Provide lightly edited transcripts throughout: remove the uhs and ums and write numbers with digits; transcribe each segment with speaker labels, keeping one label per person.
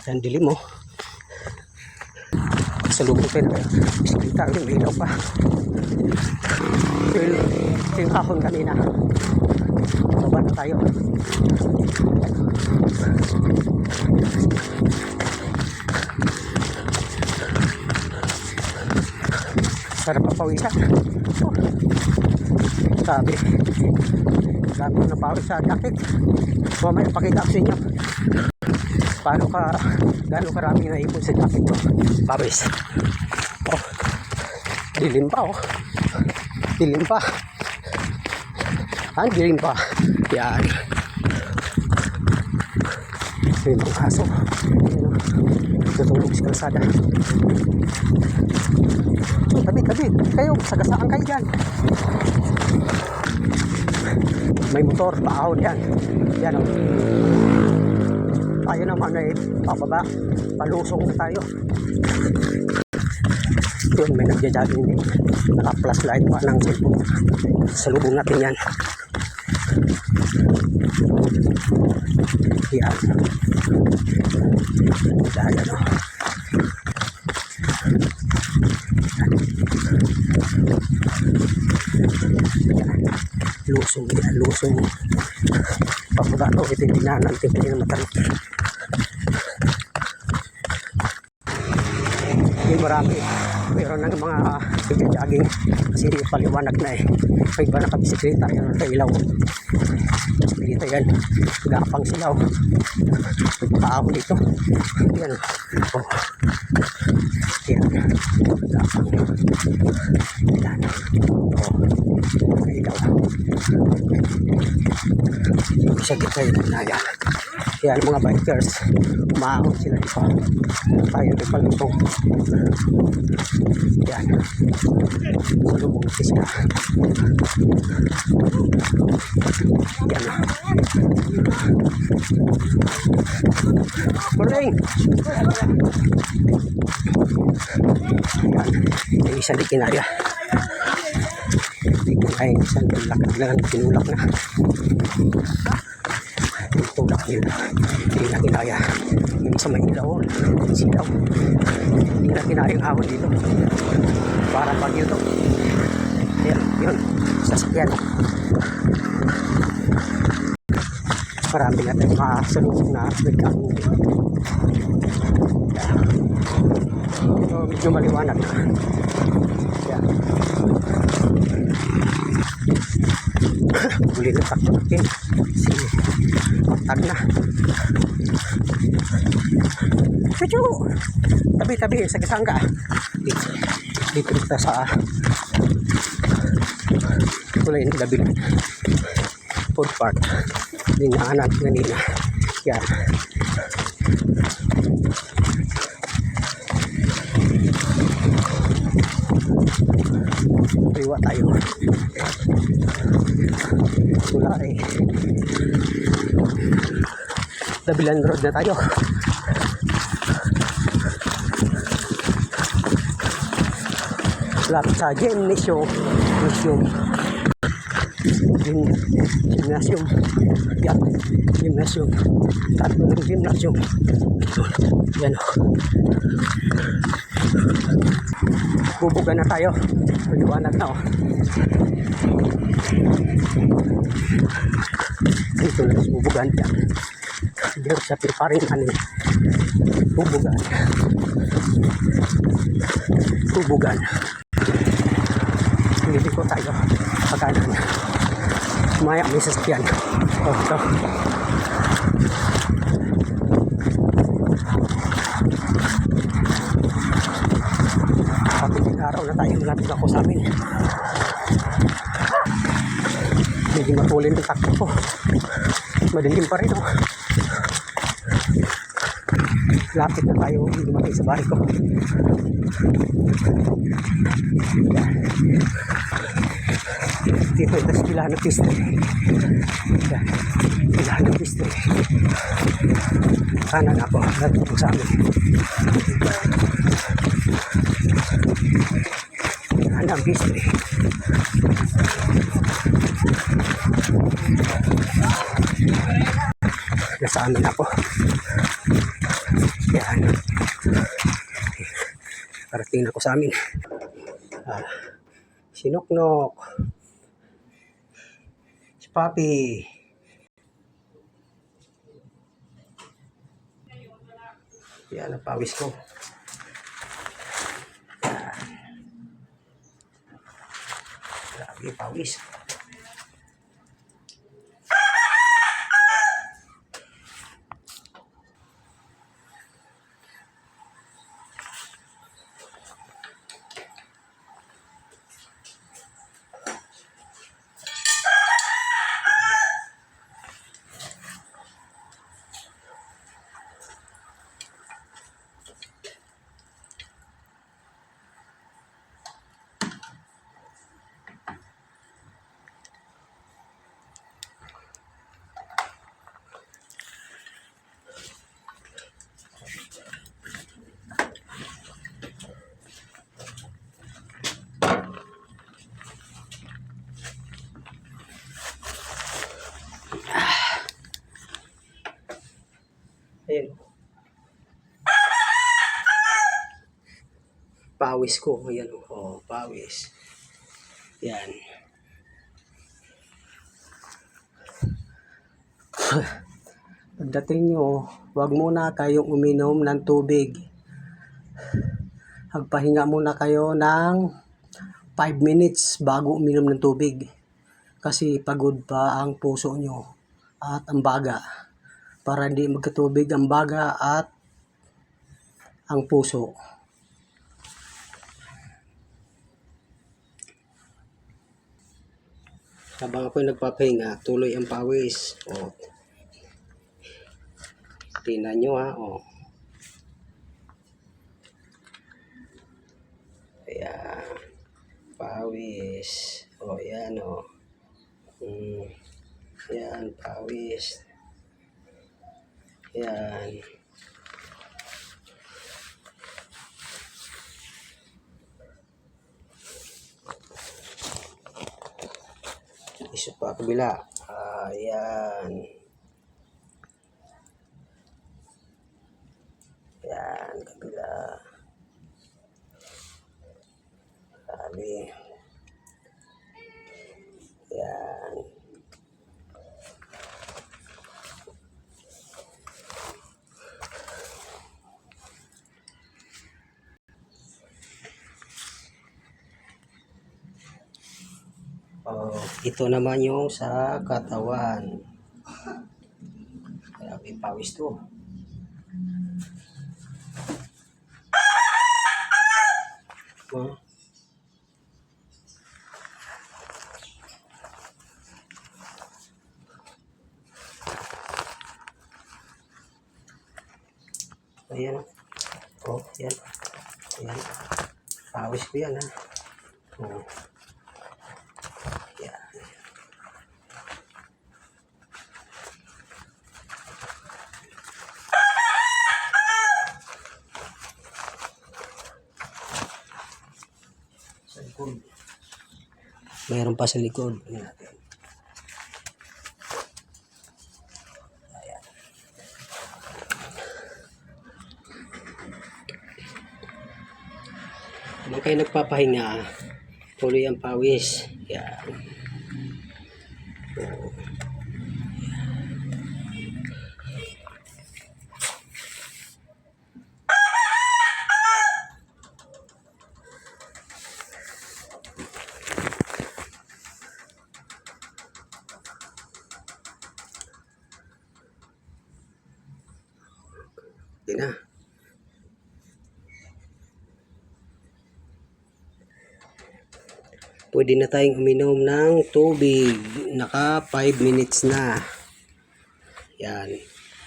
Speaker 1: Yan, dilim mo. Sa lubong tayo na bisikleta, may ilaw pa. Ito yung kahon kanina. Baba na tayo. Sarap papawisan. Sabi, dami ko na pawis sa jacket. Mamaya pakita ko sa inyo gaano karami na ipon sa jacket ko. Pawis. Oh, dilim pa oh. Dilim pa. Dilim pa. Yan. May mga aso. Tutulog sa kalsada. Tabi. Kayo, sagasaan kayo dyan. May motor, paahon yan. Yan o. Tayo naman ay pababa. Palusong na tayo. Yun, may nagja-jogging din. Naka-plus light pa ng cellphone. Salubong natin yan. Yan. Yan o. Lusong papunta ko ito yung dinahan natin kaya na matanong yung marami meron ng mga jogging kasi paliwanag na may iba nakabisikleta yun ang ilaw bisikleta yan gapang silaw pagpakaahon dito yan oh yan gapang yan oh ilaw sa gitna yung naya yan mga bikers umaahon sila dito tayo rin palusong yan salubong sila yan morning yan yung isang dikinarya ay isang lakad lang tinulak na tulak nila hindi na kinaya hindi sa Manila silaw hindi na kinayang hawon dito parang pag yun to yun sasakyan marami natin makasalubong na biglang medyo maliwanag yan huli na takto natin tag na chuchu tabi sa Gasanga dito kita sa kulay ng gabi food park dinaanan kanina yan liwa tayo wala Dabilan Road na tayo lapit sa gymnasium yan gymnasium tatlo ng gymnasium yan bubugan na tayo maliwanag na dito na bubugan yan dito sa piparin bubugan hindi ko tayo pagkanan maya may sasakyan ito kapit araw na tayo malapit ako sa amin medyo matulin ang takbo ko madilim pa rin lapit na tayo dumating sa bahay ko dito ito sa Pilano Piste Pilano Piste kanan ako nandito sa amin kanan Piste nasa amin ako Yan. Parating na ko sa amin. Sinuknok. Si Papi. Yan ang pawis ko. Yan. Grabe pawis. Ayan. Pawis ko. Ayan. Oh, pawis. Yan. Pagdating nyo, huwag muna kayong uminom ng tubig. Magpahinga muna kayo ng 5 minutes bago uminom ng tubig. Kasi pagod pa ang puso nyo at ang baga. Para hindi magkatubig ang baga at ang puso. Habang ako'y nagpapahinga, tuloy ang pawis. O, tingnan nyo ha. O. Ayan. Pawis. O, yan o. Yan, pawis. Yan. Isa pa kabila. Ayan. Yan, kabila. Sabi. Yan. Oh, ito naman yung sa katawan. Grabe pawis to. Ayan. Oh, yan. Ayan. Pawis ko yan ha. Oh. Yan. Sa likod. Mayroon pa sa likod. Ayan natin. Ayan. Kung kayo nagpapahinga, tuloy ang pawis. Yan. Oh. Yan na. Pwede na tayong uminom ng tubig. Naka 5 minutes na. Yan.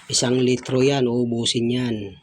Speaker 1: 1 litro yan. Uubusin yan.